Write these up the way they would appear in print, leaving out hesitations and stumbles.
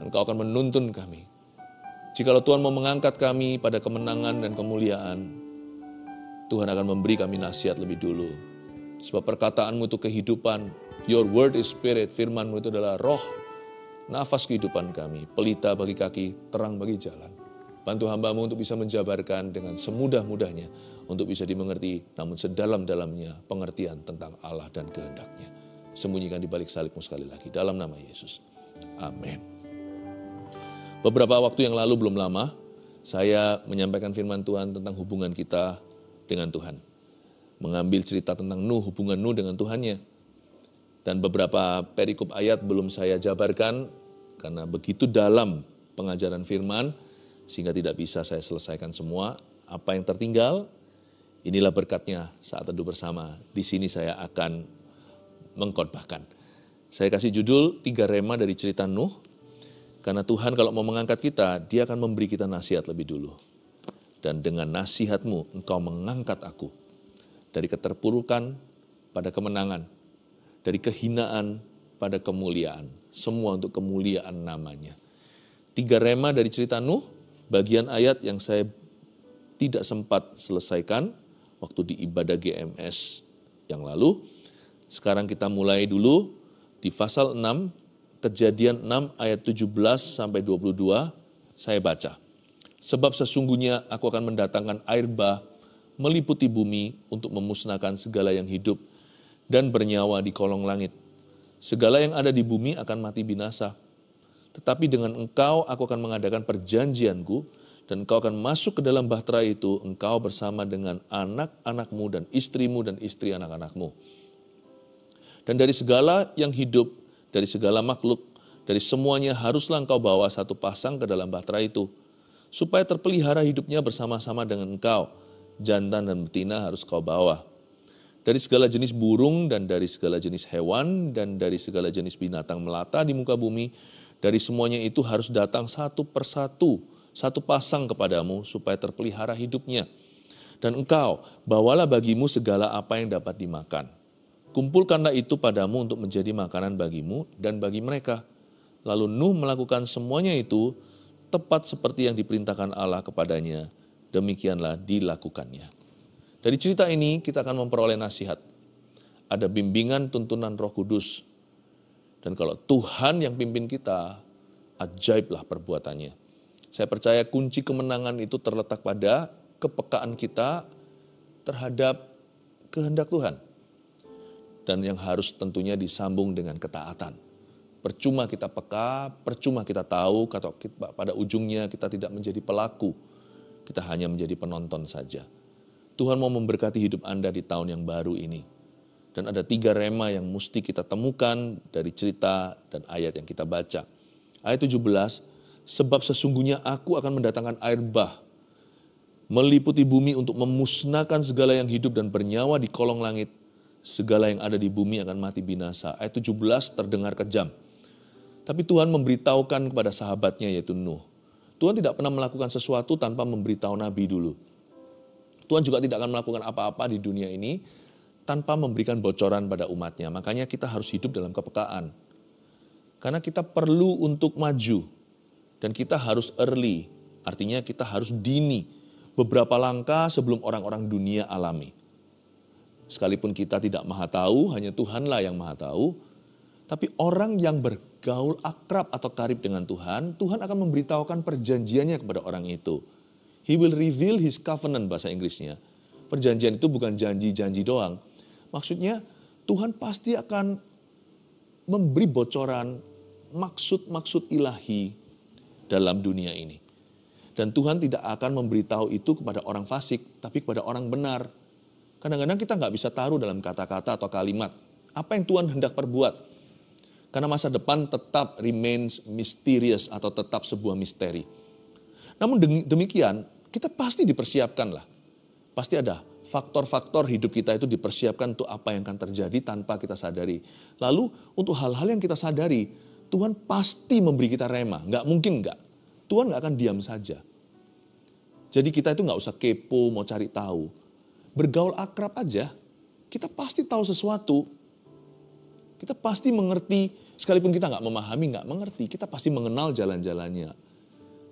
Engkau akan menuntun kami. Jikalau Tuhan mau mengangkat kami pada kemenangan dan kemuliaan, Tuhan akan memberi kami nasihat lebih dulu. Sebab perkataanmu itu kehidupan, your word is spirit, firmanmu itu adalah roh, nafas kehidupan kami, pelita bagi kaki, terang bagi jalan. Bantu hamba-Mu untuk bisa menjabarkan dengan semudah-mudahnya, untuk bisa dimengerti, namun sedalam-dalamnya pengertian tentang Allah dan kehendak-Nya. Sembunyikan di balik salib-Mu sekali lagi, dalam nama Yesus. Amin. Beberapa waktu yang lalu, belum lama, saya menyampaikan firman Tuhan tentang hubungan kita dengan Tuhan. Mengambil cerita tentang Nuh, hubungan Nuh dengan Tuhannya. Dan beberapa perikop ayat belum saya jabarkan, karena begitu dalam pengajaran firman, sehingga tidak bisa saya selesaikan semua. Apa yang tertinggal, inilah berkatnya saat teduh bersama. Di sini saya akan mengkhotbahkan. Saya kasih judul 3 rema dari cerita Nuh. Karena Tuhan kalau mau mengangkat kita, Dia akan memberi kita nasihat lebih dulu. Dan dengan nasihat-Mu, Engkau mengangkat aku. Dari keterpurukan pada kemenangan. Dari kehinaan pada kemuliaan. Semua untuk kemuliaan namanya. 3 rema dari cerita Nuh. Bagian ayat yang saya tidak sempat selesaikan waktu di ibadah GMS yang lalu. Sekarang kita mulai dulu di pasal 6, Kejadian 6 ayat 17 sampai 22, saya baca. Sebab sesungguhnya aku akan mendatangkan air bah meliputi bumi untuk memusnahkan segala yang hidup dan bernyawa di kolong langit. Segala yang ada di bumi akan mati binasa. Tetapi dengan engkau aku akan mengadakan perjanjianku, dan engkau akan masuk ke dalam bahtera itu, engkau bersama dengan anak-anakmu dan istri anak-anakmu. Dan dari segala yang hidup, dari segala makhluk, dari semuanya haruslah engkau bawa satu pasang ke dalam bahtera itu, supaya terpelihara hidupnya bersama-sama dengan engkau. Jantan dan betina harus kau bawa. Dari segala jenis burung dan dari segala jenis hewan dan dari segala jenis binatang melata di muka bumi, dari semuanya itu harus datang satu persatu, satu pasang kepadamu supaya terpelihara hidupnya. Dan engkau, bawalah bagimu segala apa yang dapat dimakan. Kumpulkanlah itu padamu untuk menjadi makanan bagimu dan bagi mereka. Lalu Nuh melakukan semuanya itu tepat seperti yang diperintahkan Allah kepadanya. Demikianlah dilakukannya. Dari cerita ini kita akan memperoleh nasihat. Ada bimbingan tuntunan Roh Kudus. Dan kalau Tuhan yang pimpin kita, ajaiblah perbuatannya. Saya percaya kunci kemenangan itu terletak pada kepekaan kita terhadap kehendak Tuhan. Dan yang harus tentunya disambung dengan ketaatan. Percuma kita peka, percuma kita tahu, pada ujungnya kita tidak menjadi pelaku. Kita hanya menjadi penonton saja. Tuhan mau memberkati hidup Anda di tahun yang baru ini. Dan ada 3 rema yang mesti kita temukan dari cerita dan ayat yang kita baca. Ayat 17, sebab sesungguhnya aku akan mendatangkan air bah, meliputi bumi untuk memusnahkan segala yang hidup dan bernyawa di kolong langit. Segala yang ada di bumi akan mati binasa. Ayat 17 terdengar kejam. Tapi Tuhan memberitahukan kepada sahabatnya yaitu Nuh. Tuhan tidak pernah melakukan sesuatu tanpa memberitahu Nabi dulu. Tuhan juga tidak akan melakukan apa-apa di dunia ini tanpa memberikan bocoran pada umatnya. Makanya kita harus hidup dalam kepekaan. Karena kita perlu untuk maju. Dan kita harus early. Artinya kita harus dini. Beberapa langkah sebelum orang-orang dunia alami. Sekalipun kita tidak maha tahu, hanya Tuhanlah yang maha tahu. Tapi orang yang bergaul akrab atau karib dengan Tuhan, Tuhan akan memberitahukan perjanjiannya kepada orang itu. He will reveal his covenant, bahasa Inggrisnya. Perjanjian itu bukan janji-janji doang. Maksudnya Tuhan pasti akan memberi bocoran maksud-maksud ilahi dalam dunia ini. Dan Tuhan tidak akan memberitahu itu kepada orang fasik, tapi kepada orang benar. Kadang-kadang kita nggak bisa taruh dalam kata-kata atau kalimat apa yang Tuhan hendak perbuat. Karena masa depan tetap remains mysterious atau tetap sebuah misteri. Namun demikian, kita pasti dipersiapkan lah. Pasti ada faktor-faktor hidup kita itu dipersiapkan untuk apa yang akan terjadi tanpa kita sadari. Lalu untuk hal-hal yang kita sadari, Tuhan pasti memberi kita rema. Nggak mungkin nggak. Tuhan nggak akan diam saja. Jadi kita itu nggak usah kepo, mau cari tahu. Bergaul akrab aja, kita pasti tahu sesuatu. Kita pasti mengerti Sekalipun kita nggak memahami, nggak mengerti, kita pasti mengenal jalan-jalannya.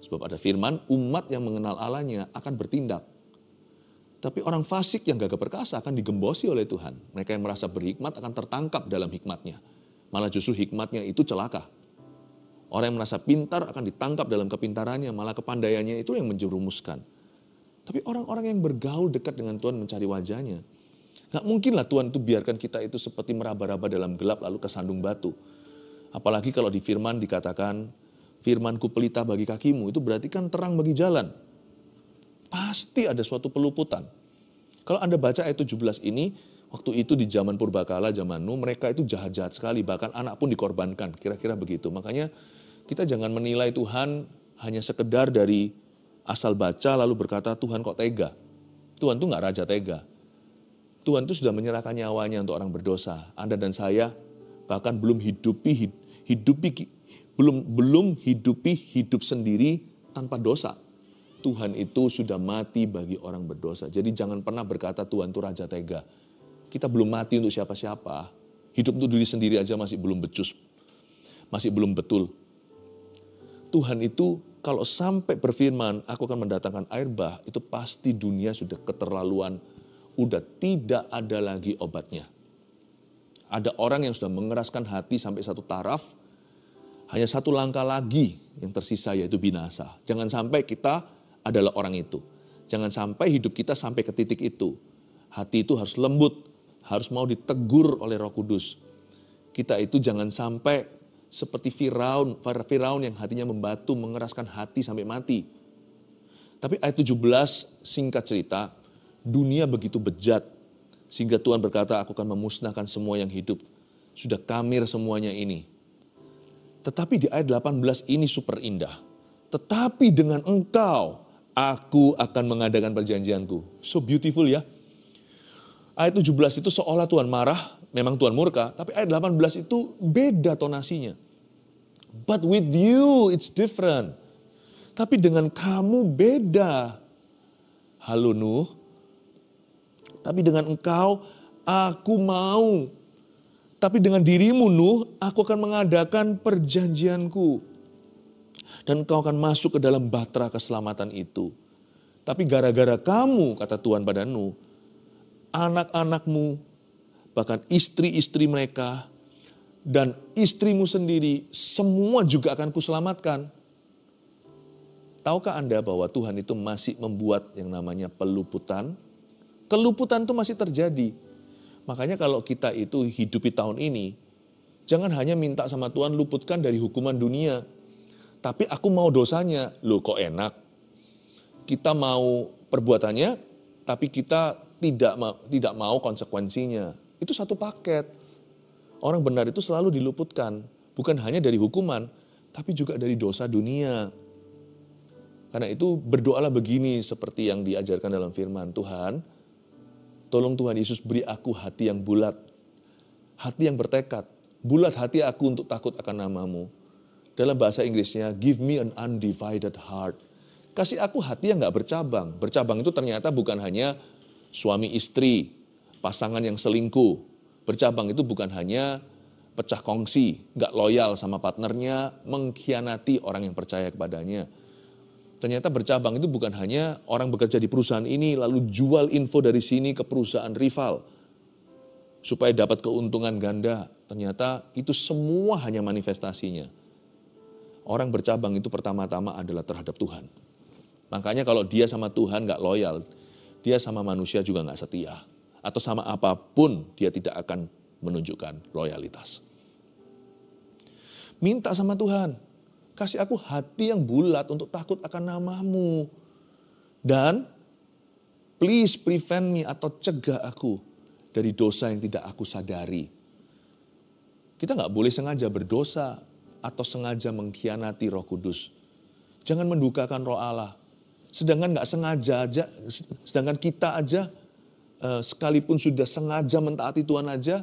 Sebab ada firman, umat yang mengenal Allahnya akan bertindak. Tapi orang fasik yang gagah perkasa akan digembosi oleh Tuhan. Mereka yang merasa berhikmat akan tertangkap dalam hikmatnya. Malah justru hikmatnya itu celaka. Orang yang merasa pintar akan ditangkap dalam kepintarannya, malah kepandaiannya itu yang menjerumuskan. Tapi orang-orang yang bergaul dekat dengan Tuhan mencari wajahnya. Gak mungkinlah Tuhan itu biarkan kita itu seperti meraba-raba dalam gelap lalu kesandung batu. Apalagi kalau di firman dikatakan, firmanku pelita bagi kakimu, itu berarti kan terang bagi jalan. Pasti ada suatu peluputan. Kalau Anda baca ayat 17 ini, waktu itu di zaman Purbakala, zaman Nuh, mereka itu jahat-jahat sekali. Bahkan anak pun dikorbankan, kira-kira begitu. Makanya kita jangan menilai Tuhan hanya sekedar dari asal baca lalu berkata, Tuhan kok tega. Tuhan itu nggak raja tega. Tuhan itu sudah menyerahkan nyawanya untuk orang berdosa. Anda dan saya bahkan belum hidupi hidup sendiri tanpa dosa. Tuhan itu sudah mati bagi orang berdosa. Jadi jangan pernah berkata Tuhan itu raja tega. Kita belum mati untuk siapa-siapa. Hidup untuk diri sendiri aja masih belum becus. Masih belum betul. Tuhan itu kalau sampai berfirman, aku akan mendatangkan air bah, itu pasti dunia sudah keterlaluan. Udah tidak ada lagi obatnya. Ada orang yang sudah mengeraskan hati sampai satu taraf, hanya satu langkah lagi yang tersisa yaitu binasa. Jangan sampai kita adalah orang itu. Jangan sampai hidup kita sampai ke titik itu. Hati itu harus lembut, harus mau ditegur oleh Roh Kudus. Kita itu jangan sampai seperti Firaun yang hatinya membatu, mengeraskan hati sampai mati. Tapi ayat 17 singkat cerita, dunia begitu bejat, sehingga Tuhan berkata, aku akan memusnahkan semua yang hidup. Sudah kamir semuanya ini. Tetapi di ayat 18 ini super indah. Tetapi dengan engkau, aku akan mengadakan perjanjianku. So beautiful ya. Ayat 17 itu seolah Tuhan marah, memang Tuhan murka. Tapi ayat 18 itu beda tonasinya. But with you it's different. Tapi dengan kamu beda. Halo Nuh. Tapi dengan engkau, aku mau. Tapi dengan dirimu Nuh, aku akan mengadakan perjanjianku. Dan engkau akan masuk ke dalam bahtera keselamatan itu. Tapi gara-gara kamu, kata Tuhan pada Nuh, anak-anakmu, bahkan istri-istri mereka, dan istrimu sendiri, semua juga akan kuselamatkan. Tahukah Anda bahwa Tuhan itu masih membuat yang namanya peluputan? Keluputan itu masih terjadi. Makanya kalau kita itu hidupi tahun ini, jangan hanya minta sama Tuhan luputkan dari hukuman dunia. Tapi aku mau dosanya. Loh kok enak? Kita mau perbuatannya, tapi kita tidak mau konsekuensinya. Itu satu paket. Orang benar itu selalu diluputkan. Bukan hanya dari hukuman, tapi juga dari dosa dunia. Karena itu berdoalah begini seperti yang diajarkan dalam firman Tuhan. Tolong Tuhan Yesus beri aku hati yang bulat. Hati yang bertekad. Bulat hati aku untuk takut akan nama-Mu. Dalam bahasa Inggrisnya, give me an undivided heart. Kasih aku hati yang gak bercabang. Bercabang itu ternyata bukan hanya suami istri, pasangan yang selingkuh. Bercabang itu bukan hanya pecah kongsi, gak loyal sama partnernya, mengkhianati orang yang percaya kepadanya. Ternyata bercabang itu bukan hanya orang bekerja di perusahaan ini lalu jual info dari sini ke perusahaan rival supaya dapat keuntungan ganda. Ternyata itu semua hanya manifestasinya. Orang bercabang itu pertama-tama adalah terhadap Tuhan. Makanya kalau dia sama Tuhan gak loyal, dia sama manusia juga gak setia. Atau sama apapun dia tidak akan menunjukkan loyalitas. Minta sama Tuhan. Kasih aku hati yang bulat untuk takut akan nama-Mu. Dan please prevent me atau cegah aku dari dosa yang tidak aku sadari. Kita gak boleh sengaja berdosa atau sengaja mengkhianati Roh Kudus. Jangan mendukakan Roh Allah. Sedangkan kita aja sekalipun sudah sengaja mentaati Tuhan aja,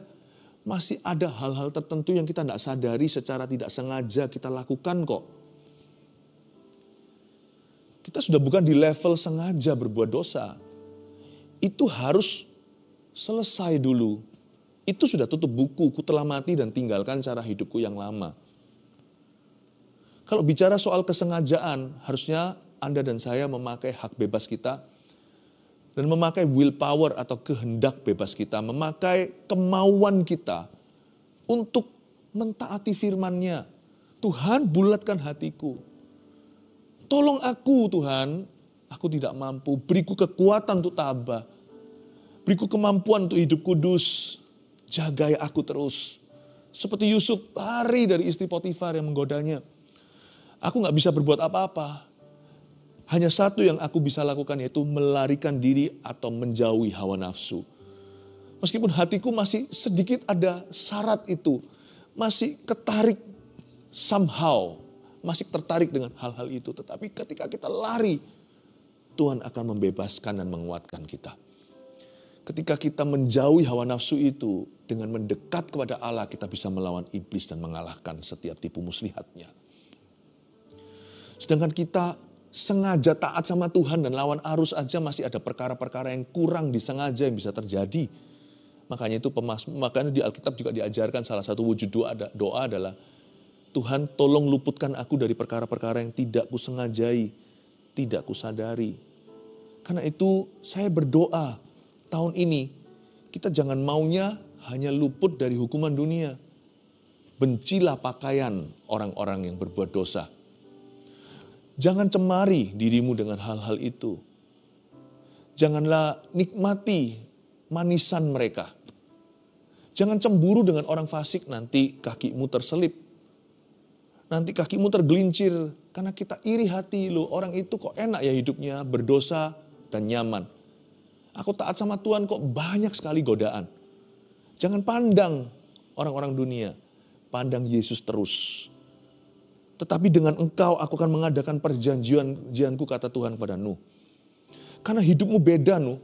masih ada hal-hal tertentu yang kita tidak sadari secara tidak sengaja kita lakukan kok. Kita sudah bukan di level sengaja berbuat dosa. Itu harus selesai dulu. Itu sudah tutup buku, ku telah mati dan tinggalkan cara hidupku yang lama. Kalau bicara soal kesengajaan, harusnya Anda dan saya memakai hak bebas kita dan memakai willpower atau kehendak bebas kita, memakai kemauan kita untuk mentaati firman-Nya. Tuhan, bulatkan hatiku. Tolong aku Tuhan, aku tidak mampu. Beriku kekuatan untuk tabah. Beriku kemampuan untuk hidup kudus. Jagai aku terus. Seperti Yusuf lari dari istri Potifar yang menggodanya. Aku gak bisa berbuat apa-apa. Hanya satu yang aku bisa lakukan, yaitu melarikan diri atau menjauhi hawa nafsu. Meskipun hatiku masih sedikit ada syarat itu. Masih ketarik somehow. Masih tertarik dengan hal-hal itu. Tetapi ketika kita lari, Tuhan akan membebaskan dan menguatkan kita. Ketika kita menjauhi hawa nafsu itu, dengan mendekat kepada Allah, kita bisa melawan iblis dan mengalahkan setiap tipu muslihatnya. Sedangkan kita sengaja taat sama Tuhan dan lawan arus aja, masih ada perkara-perkara yang kurang disengaja yang bisa terjadi. Makanya di Alkitab juga diajarkan salah satu wujud doa adalah, Tuhan tolong luputkan aku dari perkara-perkara yang tidak kusengajai, tidak kusadari. Karena itu saya berdoa, tahun ini kita jangan maunya hanya luput dari hukuman dunia. Bencilah pakaian orang-orang yang berbuat dosa. Jangan cemari dirimu dengan hal-hal itu. Janganlah nikmati manisan mereka. Jangan cemburu dengan orang fasik, nanti kakimu terselip. Nanti kakimu tergelincir karena kita iri hati, loh orang itu kok enak ya hidupnya, berdosa dan nyaman. Aku taat sama Tuhan kok banyak sekali godaan. Jangan pandang orang-orang dunia, pandang Yesus terus. Tetapi dengan engkau aku akan mengadakan perjanjianku, kata Tuhan kepada Nuh. Karena hidupmu beda Nuh,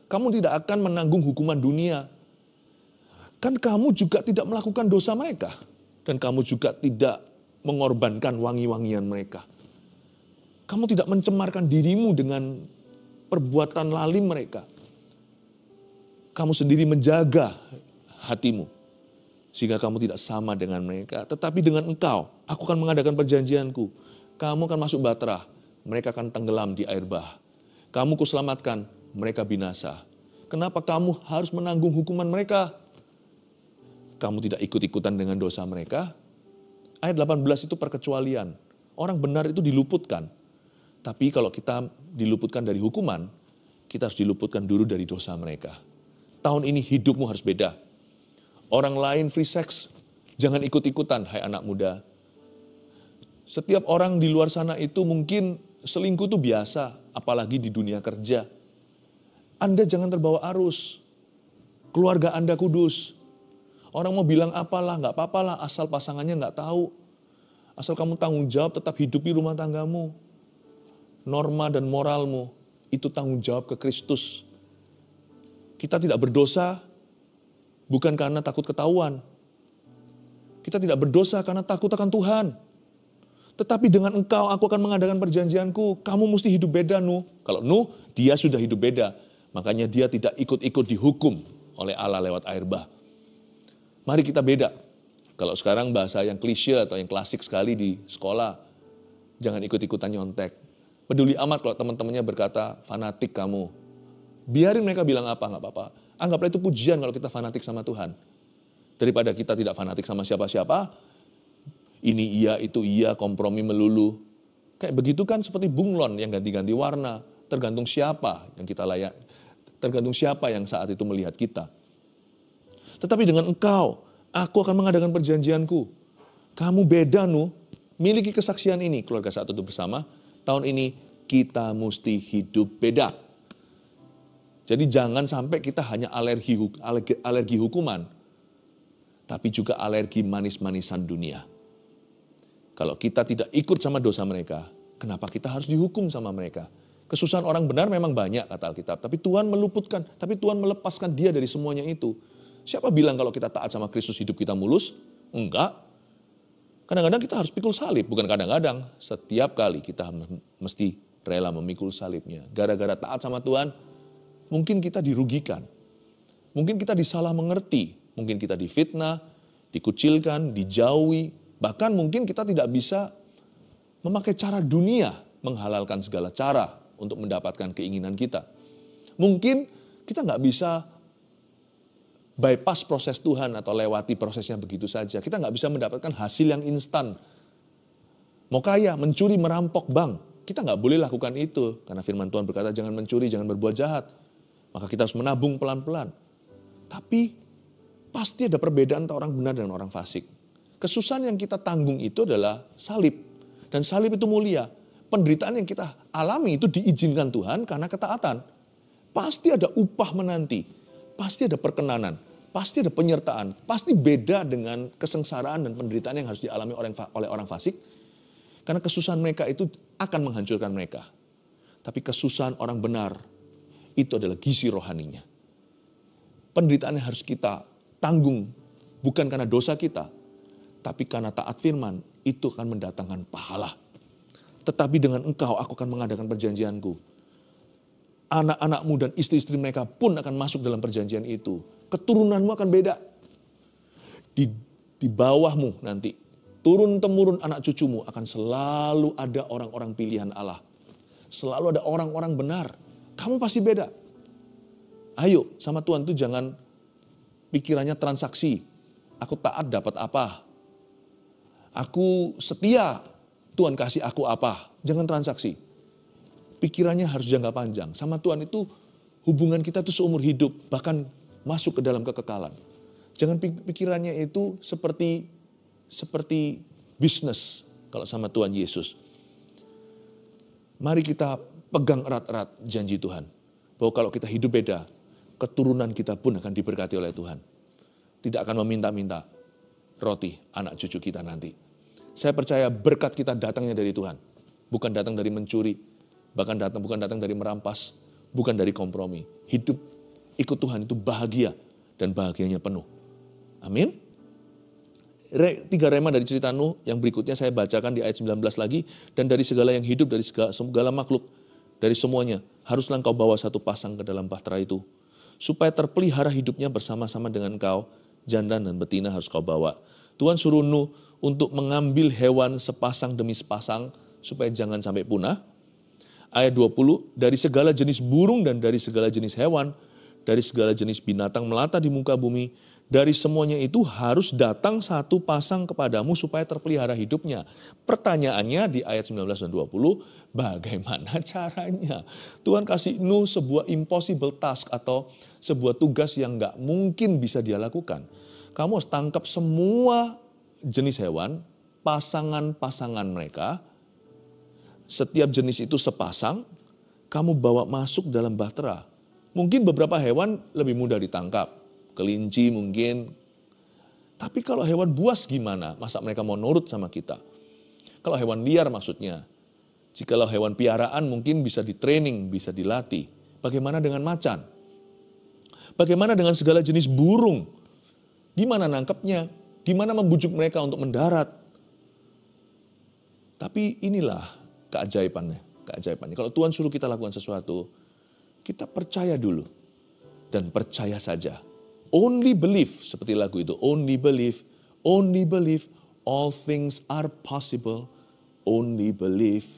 kamu tidak akan menanggung hukuman dunia. Kan kamu juga tidak melakukan dosa mereka. Dan kamu juga tidak mengorbankan wangi-wangian mereka. Kamu tidak mencemarkan dirimu dengan perbuatan lalim mereka. Kamu sendiri menjaga hatimu. Sehingga kamu tidak sama dengan mereka. Tetapi dengan engkau, aku akan mengadakan perjanjianku. Kamu akan masuk Batrah, mereka akan tenggelam di air bah. Kamu kuselamatkan, mereka binasa. Kenapa kamu harus menanggung hukuman mereka? Kamu tidak ikut-ikutan dengan dosa mereka. Ayat 18 itu perkecualian. Orang benar itu diluputkan. Tapi kalau kita diluputkan dari hukuman, kita harus diluputkan dulu dari dosa mereka. Tahun ini hidupmu harus beda. Orang lain free sex, jangan ikut-ikutan, hai anak muda. Setiap orang di luar sana itu mungkin selingkuh itu biasa, apalagi di dunia kerja. Anda jangan terbawa arus. Keluarga Anda kudus. Orang mau bilang apalah, nggak apa-apalah, asal pasangannya nggak tahu. Asal kamu tanggung jawab tetap hidupi rumah tanggamu. Norma dan moralmu, itu tanggung jawab ke Kristus. Kita tidak berdosa bukan karena takut ketahuan. Kita tidak berdosa karena takut akan Tuhan. Tetapi dengan engkau aku akan mengadakan perjanjianku. Kamu mesti hidup beda Nuh. Kalau Nuh, dia sudah hidup beda. Makanya dia tidak ikut-ikut dihukum oleh Allah lewat air bah. Mari kita beda. Kalau sekarang bahasa yang klise atau yang klasik sekali di sekolah, jangan ikut-ikutan nyontek. Peduli amat kalau teman-temannya berkata, fanatik kamu. Biarin mereka bilang apa, nggak apa-apa. Anggaplah itu pujian kalau kita fanatik sama Tuhan. Daripada kita tidak fanatik sama siapa-siapa, ini iya, itu iya, kompromi melulu. Kayak begitu kan seperti bunglon yang ganti-ganti warna. Tergantung siapa yang kita layak, tergantung siapa yang saat itu melihat kita. Tetapi dengan engkau, aku akan mengadakan perjanjianku. Kamu beda Nuh, miliki kesaksian ini, keluarga Saat Teduh Bersama. Tahun ini kita mesti hidup beda. Jadi jangan sampai kita hanya alergi hukuman, tapi juga alergi manis-manisan dunia. Kalau kita tidak ikut sama dosa mereka, kenapa kita harus dihukum sama mereka? Kesusahan orang benar memang banyak kata Alkitab, tapi Tuhan meluputkan, tapi Tuhan melepaskan dia dari semuanya itu. Siapa bilang kalau kita taat sama Kristus hidup kita mulus? Enggak. Kadang-kadang kita harus pikul salib, bukan kadang-kadang. Setiap kali kita mesti rela memikul salibnya. Gara-gara taat sama Tuhan, mungkin kita dirugikan. Mungkin kita disalah mengerti. Mungkin kita difitnah, dikucilkan, dijauhi. Bahkan mungkin kita tidak bisa memakai cara dunia menghalalkan segala cara untuk mendapatkan keinginan kita. Mungkin kita nggak bisa bypass proses Tuhan atau lewati prosesnya begitu saja. Kita nggak bisa mendapatkan hasil yang instan. Mau kaya, mencuri, merampok bank. Kita nggak boleh lakukan itu. Karena firman Tuhan berkata jangan mencuri, jangan berbuat jahat. Maka kita harus menabung pelan-pelan. Tapi pasti ada perbedaan antara orang benar dan orang fasik. Kesusahan yang kita tanggung itu adalah salib. Dan salib itu mulia. Penderitaan yang kita alami itu diizinkan Tuhan karena ketaatan. Pasti ada upah menanti. Pasti ada perkenanan. Pasti ada penyertaan. Pasti beda dengan kesengsaraan dan penderitaan yang harus dialami oleh orang fasik. Karena kesusahan mereka itu akan menghancurkan mereka. Tapi kesusahan orang benar itu adalah gizi rohaninya. Penderitaan yang harus kita tanggung bukan karena dosa kita, tapi karena taat firman itu akan mendatangkan pahala. Tetapi dengan engkau aku akan mengadakan perjanjianku. Anak-anakmu dan istri-istri mereka pun akan masuk dalam perjanjian itu. Keturunanmu akan beda. Di bawahmu nanti, turun-temurun anak cucumu akan selalu ada orang-orang pilihan Allah. Selalu ada orang-orang benar. Kamu pasti beda. Ayo sama Tuhan tuh jangan pikirannya transaksi. Aku taat dapat apa? Aku setia, Tuhan kasih aku apa? Jangan transaksi. Pikirannya harus jangka panjang. Sama Tuhan itu hubungan kita tuh seumur hidup, bahkan masuk ke dalam kekekalan. Jangan pikirannya itu seperti bisnis kalau sama Tuhan Yesus. Mari kita pegang erat-erat janji Tuhan. Bahwa kalau kita hidup beda, keturunan kita pun akan diberkati oleh Tuhan. Tidak akan meminta-minta roti anak cucu kita nanti. Saya percaya berkat kita datangnya dari Tuhan. Bukan datang dari mencuri, bukan datang dari merampas, bukan dari kompromi. Hidup ikut Tuhan itu bahagia dan bahagianya penuh. Amin. 3 rema dari cerita Nuh yang berikutnya saya bacakan di ayat 19 lagi. Dan dari segala yang hidup, dari segala makhluk, dari semuanya, haruslah engkau bawa satu pasang ke dalam bahtera itu. Supaya terpelihara hidupnya bersama-sama dengan engkau, jantan dan betina harus kau bawa. Tuhan suruh Nuh untuk mengambil hewan sepasang demi sepasang, supaya jangan sampai punah. Ayat 20, dari segala jenis burung dan dari segala jenis hewan, dari segala jenis binatang melata di muka bumi, dari semuanya itu harus datang satu pasang kepadamu supaya terpelihara hidupnya. Pertanyaannya di ayat 19 dan 20, bagaimana caranya? Tuhan kasih Nuh sebuah impossible task atau sebuah tugas yang gak mungkin bisa dia lakukan. Kamu harus tangkap semua jenis hewan, pasangan-pasangan mereka, setiap jenis itu sepasang, kamu bawa masuk dalam bahtera. Mungkin beberapa hewan lebih mudah ditangkap. Kelinci mungkin. Tapi kalau hewan buas gimana? Masa mereka mau nurut sama kita? Kalau hewan liar maksudnya. Jikalau hewan piaraan mungkin bisa di-training, bisa dilatih. Bagaimana dengan macan? Bagaimana dengan segala jenis burung? Gimana nangkepnya? Gimana membujuk mereka untuk mendarat? Tapi inilah keajaibannya. Kalau Tuhan suruh kita lakukan sesuatu, kita percaya dulu. Dan percaya saja. Only believe, seperti lagu itu. Only believe, all things are possible. Only believe,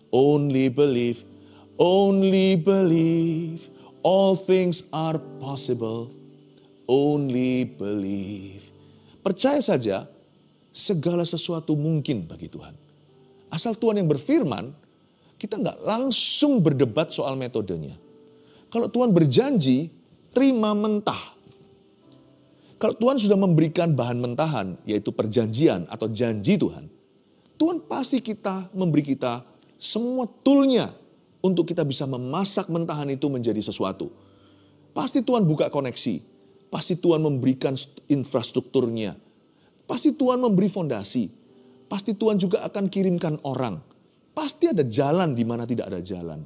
only believe, all things are possible. Only believe. Percaya saja, segala sesuatu mungkin bagi Tuhan. Asal Tuhan yang berfirman, kita nggak langsung berdebat soal metodenya. Kalau Tuhan berjanji, terima mentah. Kalau Tuhan sudah memberikan bahan mentahan, yaitu perjanjian atau janji Tuhan, Tuhan pasti memberi kita semua toolnya untuk kita bisa memasak mentahan itu menjadi sesuatu. Pasti Tuhan buka koneksi. Pasti Tuhan memberikan infrastrukturnya. Pasti Tuhan memberi fondasi. Pasti Tuhan juga akan kirimkan orang. Pasti ada jalan di mana tidak ada jalan.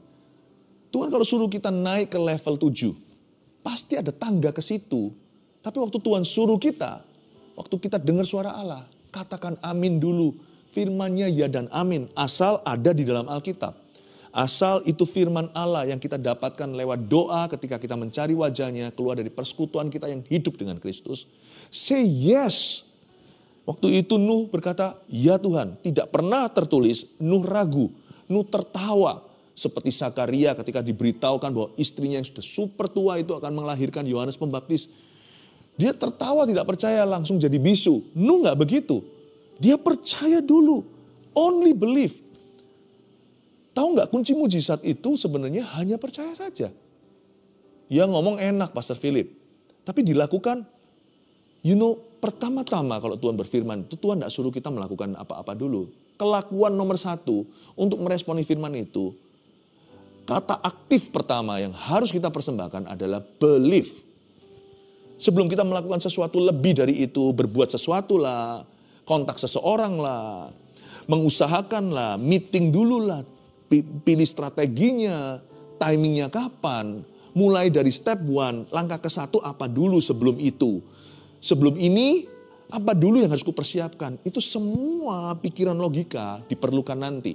Tuhan kalau suruh kita naik ke level 7, pasti ada tangga ke situ. Tapi waktu Tuhan suruh kita, waktu kita dengar suara Allah, katakan amin dulu. Firman-Nya ya dan amin, asal ada di dalam Alkitab. Asal itu firman Allah yang kita dapatkan lewat doa ketika kita mencari wajahnya, keluar dari persekutuan kita yang hidup dengan Kristus. Say yes. Waktu itu Nuh berkata, ya Tuhan. Tidak pernah tertulis Nuh ragu, Nuh tertawa. Seperti Zakaria ketika diberitahukan bahwa istrinya yang sudah super tua itu akan melahirkan Yohanes Pembaptis. Dia tertawa tidak percaya langsung jadi bisu. Nuh gak begitu. Dia percaya dulu. Only believe. Tahu nggak kunci mujizat itu sebenarnya hanya percaya saja. Ya ngomong enak Pastor Philip. Tapi dilakukan, pertama-tama kalau Tuhan berfirman itu Tuhan nggak suruh kita melakukan apa-apa dulu. Kelakuan nomor 1 untuk meresponi firman itu. Kata aktif pertama yang harus kita persembahkan adalah believe. Sebelum kita melakukan sesuatu lebih dari itu, berbuat sesuatu lah, kontak seseorang lah, mengusahakan lah, meeting dulu lah, pilih strateginya, timingnya kapan, mulai dari step 1, langkah ke-1 apa dulu sebelum itu. Sebelum ini, apa dulu yang harus kupersiapkan. Itu semua pikiran logika diperlukan nanti.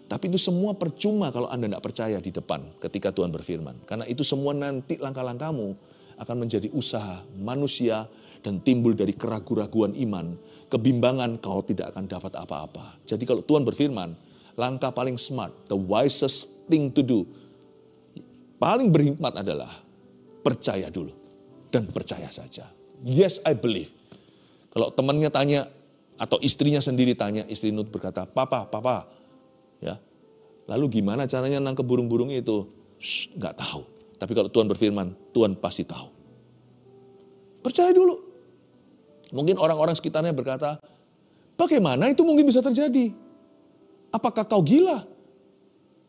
Tapi itu semua percuma kalau Anda tidak percaya di depan ketika Tuhan berfirman. Karena itu semua nanti langkah-langkahmu akan menjadi usaha manusia dan timbul dari keraguan-raguan iman. Kebimbangan kau tidak akan dapat apa-apa. Jadi kalau Tuhan berfirman, langkah paling smart, the wisest thing to do, paling berhikmat adalah percaya dulu dan percaya saja. Yes, I believe. Kalau temannya tanya atau istrinya sendiri tanya, istri Nuh berkata, Papa, ya. Lalu gimana caranya nangkep burung-burung itu? Nggak tahu. Tapi kalau Tuhan berfirman, Tuhan pasti tahu. Percaya dulu. Mungkin orang-orang sekitarnya berkata, bagaimana itu mungkin bisa terjadi? Apakah kau gila?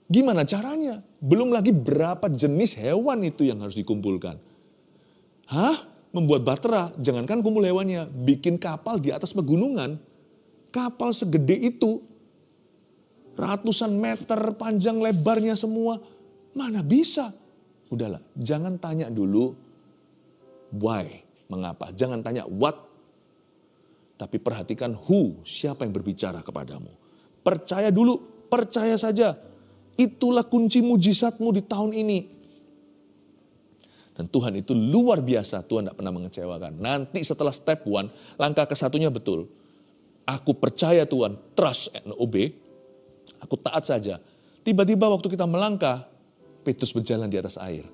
Gimana caranya? Belum lagi berapa jenis hewan itu yang harus dikumpulkan. Membuat bahtera, jangankan kumpul hewannya, bikin kapal di atas pegunungan. Kapal segede itu, ratusan meter panjang lebarnya semua, mana bisa? Udahlah, jangan tanya dulu why, mengapa. Jangan tanya what, tapi perhatikan who, siapa yang berbicara kepadamu. Percaya dulu, percaya saja. Itulah kunci mujizatmu di tahun ini. Dan Tuhan itu luar biasa, Tuhan tidak pernah mengecewakan. Nanti setelah step 1, langkah ke-1-nya betul. Aku percaya Tuhan, trust and obey. Aku taat saja. Tiba-tiba waktu kita melangkah, Petrus berjalan di atas air.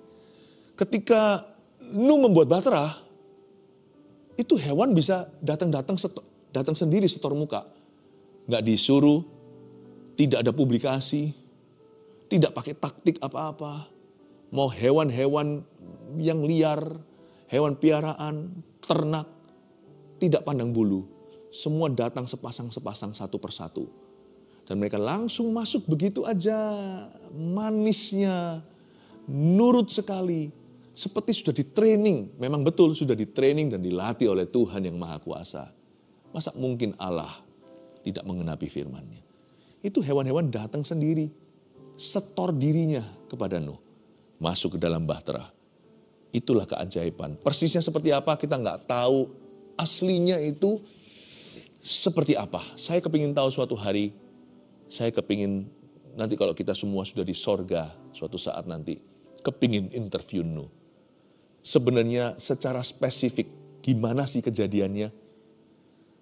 Ketika Nuh membuat bahtera, itu hewan bisa datang sendiri setor muka. Nggak disuruh, tidak ada publikasi, tidak pakai taktik apa-apa. Mau hewan-hewan yang liar, hewan piaraan, ternak, tidak pandang bulu. Semua datang sepasang-sepasang satu persatu. Dan mereka langsung masuk begitu aja, manisnya, nurut sekali. Seperti sudah di-training, memang betul sudah di-training dan dilatih oleh Tuhan yang Maha Kuasa. Masa mungkin Allah tidak mengenapi firman-Nya? Itu hewan-hewan datang sendiri, setor dirinya kepada Nuh, masuk ke dalam bahtera. Itulah keajaiban. Persisnya seperti apa kita nggak tahu, aslinya itu seperti apa. Saya kepingin tahu suatu hari, saya kepingin nanti kalau kita semua sudah di sorga suatu saat nanti, kepingin interview Nuh. Sebenarnya secara spesifik gimana sih kejadiannya?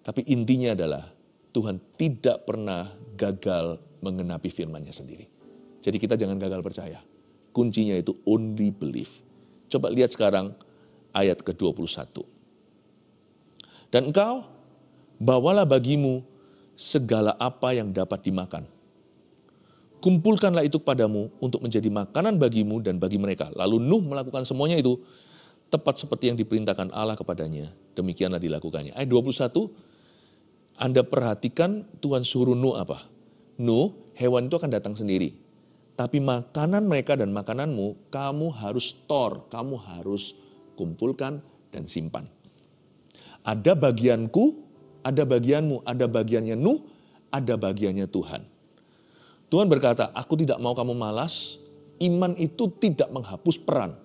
Tapi intinya adalah Tuhan tidak pernah gagal mengenapi firman-Nya sendiri. Jadi kita jangan gagal percaya. Kuncinya itu only believe. Coba lihat sekarang ayat ke-21. Dan engkau bawalah bagimu segala apa yang dapat dimakan. Kumpulkanlah itu kepadamu untuk menjadi makanan bagimu dan bagi mereka. Lalu Nuh melakukan semuanya itu tepat seperti yang diperintahkan Allah kepadanya. Demikianlah dilakukannya. Ayat 21, Anda perhatikan Tuhan suruh Nuh apa? Nuh, hewan itu akan datang sendiri. Tapi makanan mereka dan makananmu, kamu harus store, kamu harus kumpulkan dan simpan. Ada bagianku, ada bagianmu, ada bagiannya Nuh, ada bagiannya Tuhan. Tuhan berkata, aku tidak mau kamu malas, iman itu tidak menghapus peran.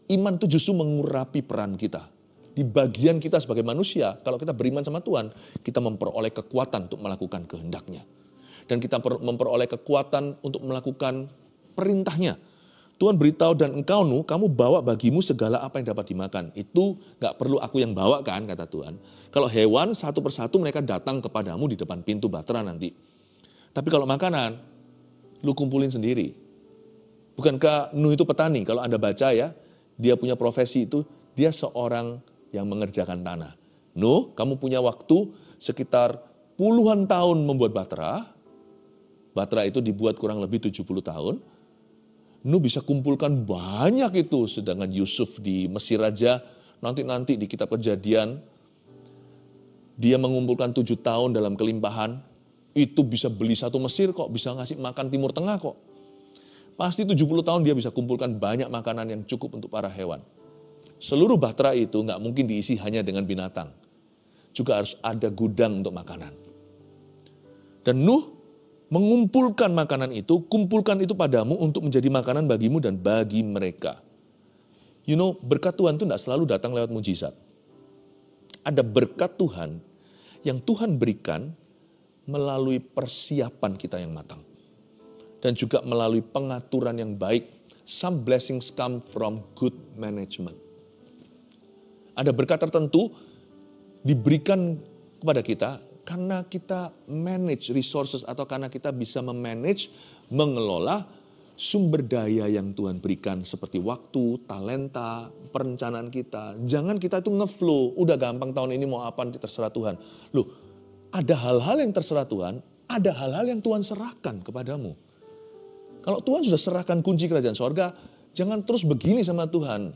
Iman itu justru mengurapi peran kita. Di bagian kita sebagai manusia, kalau kita beriman sama Tuhan, kita memperoleh kekuatan untuk melakukan kehendak-Nya. Dan kita memperoleh kekuatan untuk melakukan perintahnya. Tuhan beritahu, dan engkau Nuh, kamu bawa bagimu segala apa yang dapat dimakan. Itu gak perlu aku yang bawa kan, kata Tuhan. Kalau hewan satu persatu mereka datang kepadamu di depan pintu Bahtera nanti. Tapi kalau makanan, lu kumpulin sendiri. Bukankah Nuh itu petani? Kalau Anda baca ya, dia punya profesi itu, dia seorang yang mengerjakan tanah. Nuh, kamu punya waktu sekitar puluhan tahun membuat Bahtera. Bahtera itu dibuat kurang lebih 70 tahun. Nuh bisa kumpulkan banyak itu, sedangkan Yusuf di Mesir aja, nanti di kitab Kejadian, dia mengumpulkan 7 tahun dalam kelimpahan, itu bisa beli satu Mesir kok, bisa ngasih makan Timur Tengah kok. Pasti 70 tahun dia bisa kumpulkan banyak makanan yang cukup untuk para hewan. Seluruh Bahtera itu nggak mungkin diisi hanya dengan binatang. Juga harus ada gudang untuk makanan. Dan Nuh mengumpulkan makanan itu, kumpulkan itu padamu untuk menjadi makanan bagimu dan bagi mereka. You know, berkat Tuhan itu tidak selalu datang lewat mujizat. Ada berkat Tuhan yang Tuhan berikan melalui persiapan kita yang matang. Dan juga melalui pengaturan yang baik. Some blessings come from good management. Ada berkat tertentu diberikan kepada kita karena kita manage resources atau karena kita bisa memanage, mengelola sumber daya yang Tuhan berikan seperti waktu, talenta, perencanaan kita. Jangan kita itu ngeflow, udah gampang tahun ini mau apa nanti terserah Tuhan. Loh, ada hal-hal yang terserah Tuhan, ada hal-hal yang Tuhan serahkan kepadamu. Kalau Tuhan sudah serahkan kunci kerajaan sorga, jangan terus begini sama Tuhan,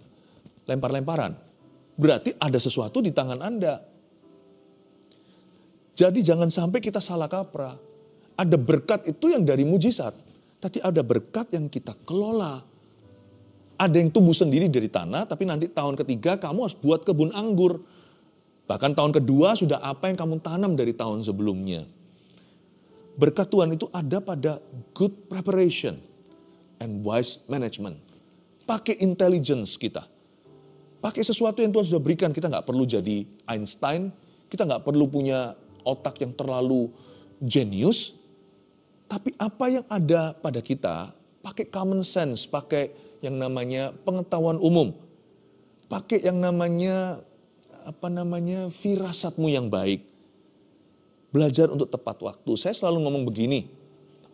lempar-lemparan. Berarti ada sesuatu di tangan Anda. Jadi jangan sampai kita salah kaprah. Ada berkat itu yang dari mujizat. Tapi ada berkat yang kita kelola. Ada yang tumbuh sendiri dari tanah, tapi nanti tahun ketiga kamu harus buat kebun anggur. Bahkan tahun kedua sudah apa yang kamu tanam dari tahun sebelumnya. Berkat Tuhan itu ada pada good preparation and wise management. Pakai intelligence kita. Pakai sesuatu yang Tuhan sudah berikan. Kita nggak perlu jadi Einstein. Kita nggak perlu punya otak yang terlalu jenius, tapi apa yang ada pada kita, pakai common sense, pakai yang namanya pengetahuan umum, pakai yang namanya firasatmu yang baik, belajar untuk tepat waktu. Saya selalu ngomong begini,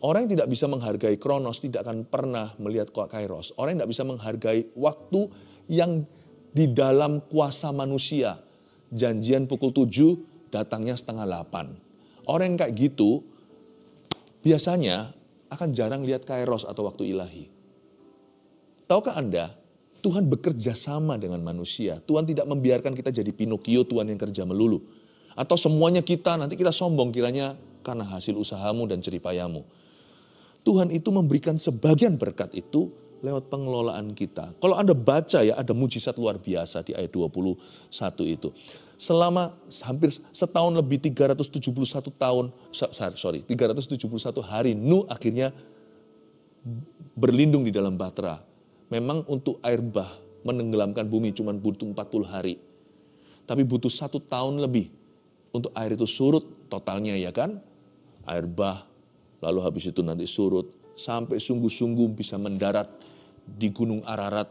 orang yang tidak bisa menghargai Kronos tidak akan pernah melihat Kairos. Orang yang tidak bisa menghargai waktu yang di dalam kuasa manusia, janjian pukul 7, datangnya 7:30. Orang yang kayak gitu biasanya akan jarang lihat kairos atau waktu ilahi. Tahukah Anda, Tuhan bekerja sama dengan manusia. Tuhan tidak membiarkan kita jadi Pinocchio, Tuhan yang kerja melulu. Atau semuanya kita, nanti kita sombong kiranya karena hasil usahamu dan jeripayamu. Tuhan itu memberikan sebagian berkat itu lewat pengelolaan kita. Kalau Anda baca ya, ada mujizat luar biasa di ayat 21 itu. Selama hampir setahun lebih 371 hari Nuh akhirnya berlindung di dalam Bahtera. Memang untuk air bah menenggelamkan bumi cuma butuh 40 hari. Tapi butuh 1 tahun lebih untuk air itu surut totalnya ya kan. Air bah lalu habis itu nanti surut sampai sungguh-sungguh bisa mendarat di Gunung Ararat.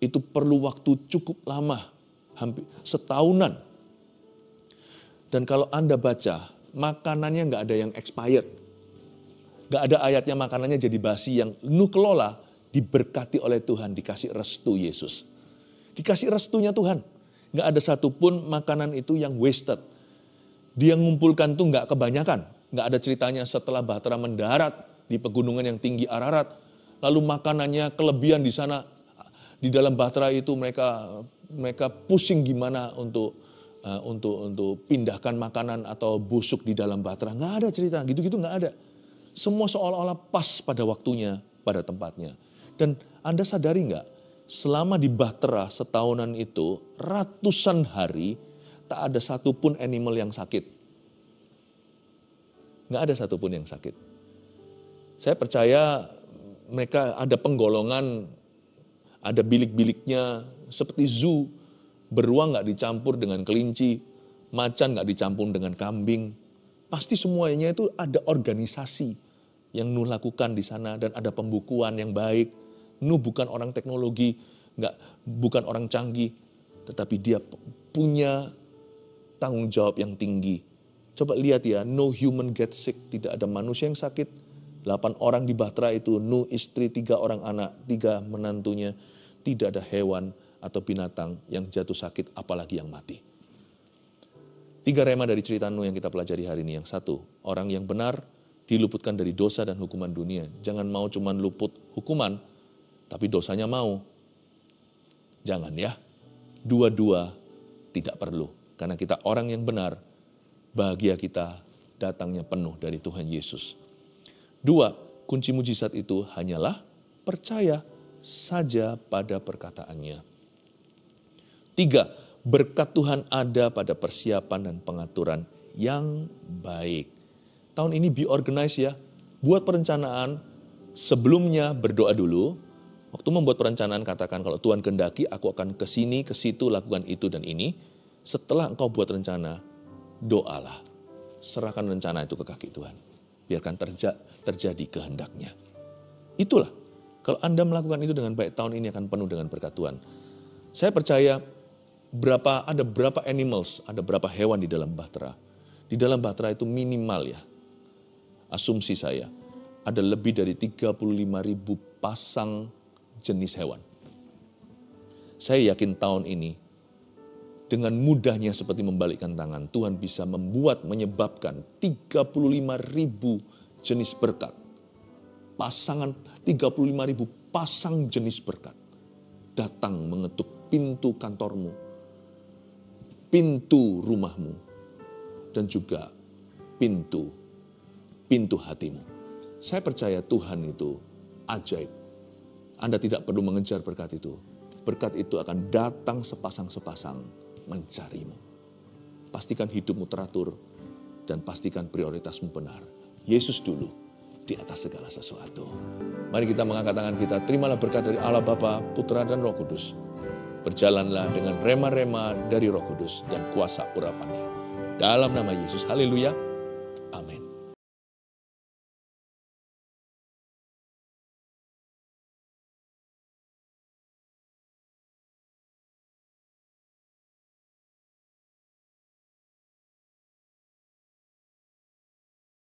Itu perlu waktu cukup lama. Hampir setahunan. Dan kalau Anda baca, makanannya nggak ada yang expired. Nggak ada ayatnya makanannya jadi basi yang Nuh kelola, diberkati oleh Tuhan, dikasih restu Yesus. Dikasih restunya Tuhan. Nggak ada satupun makanan itu yang wasted. Dia ngumpulkan tuh nggak kebanyakan. Nggak ada ceritanya setelah Bahtera mendarat di pegunungan yang tinggi Ararat. Lalu makanannya kelebihan di sana. Di dalam Bahtera itu mereka pusing gimana untuk pindahkan makanan atau busuk di dalam Bahtera. Nggak ada cerita, gitu-gitu nggak ada. Semua seolah-olah pas pada waktunya, pada tempatnya. Dan Anda sadari nggak, selama di Bahtera setahunan itu, ratusan hari, tak ada satupun animal yang sakit. Nggak ada satupun yang sakit. Saya percaya mereka ada penggolongan, ada bilik-biliknya seperti zoo. Beruang nggak dicampur dengan kelinci, macan nggak dicampur dengan kambing. Pasti semuanya itu ada organisasi yang Nuh lakukan di sana dan ada pembukuan yang baik. Nuh bukan orang teknologi, bukan orang canggih, tetapi dia punya tanggung jawab yang tinggi. Coba lihat ya, no human get sick, tidak ada manusia yang sakit. 8 orang di Bahtera itu, Nuh istri, 3 orang anak, 3 menantunya. Tidak ada hewan atau binatang yang jatuh sakit, apalagi yang mati. 3 rema dari cerita Nuh yang kita pelajari hari ini. Yang satu, orang yang benar diluputkan dari dosa dan hukuman dunia. Jangan mau cuman luput hukuman, tapi dosanya mau. Jangan ya. Dua-dua tidak perlu. Karena kita orang yang benar, bahagia kita datangnya penuh dari Tuhan Yesus. 2, kunci mujizat itu hanyalah percaya saja pada perkataannya. 3, berkat Tuhan ada pada persiapan dan pengaturan yang baik. Tahun ini be organized ya. Buat perencanaan, sebelumnya berdoa dulu. Waktu membuat perencanaan katakan kalau Tuhan kehendaki aku akan ke sini, ke situ, lakukan itu dan ini. Setelah engkau buat rencana, doalah. Serahkan rencana itu ke kaki Tuhan. Biarkan terjadi kehendaknya. Itulah, kalau Anda melakukan itu dengan baik, tahun ini akan penuh dengan berkat Tuhan. Saya percaya ada berapa animals, ada berapa hewan di dalam Bahtera. Di dalam Bahtera itu minimal ya, asumsi saya, ada lebih dari 35.000 pasang jenis hewan. Saya yakin tahun ini, dengan mudahnya seperti membalikkan tangan, Tuhan bisa menyebabkan 35.000 jenis berkat. 35.000 pasang jenis berkat datang mengetuk pintu kantormu, pintu rumahmu, dan juga pintu hatimu. Saya percaya Tuhan itu ajaib. Anda tidak perlu mengejar berkat itu. Berkat itu akan datang sepasang-sepasang mencarimu. Pastikan hidupmu teratur dan pastikan prioritasmu benar. Yesus dulu di atas segala sesuatu. Mari kita mengangkat tangan kita. Terimalah berkat dari Allah Bapa, Putra dan Roh Kudus. Berjalanlah dengan rema-rema dari Roh Kudus dan kuasa urapannya. Dalam nama Yesus, haleluya, amin.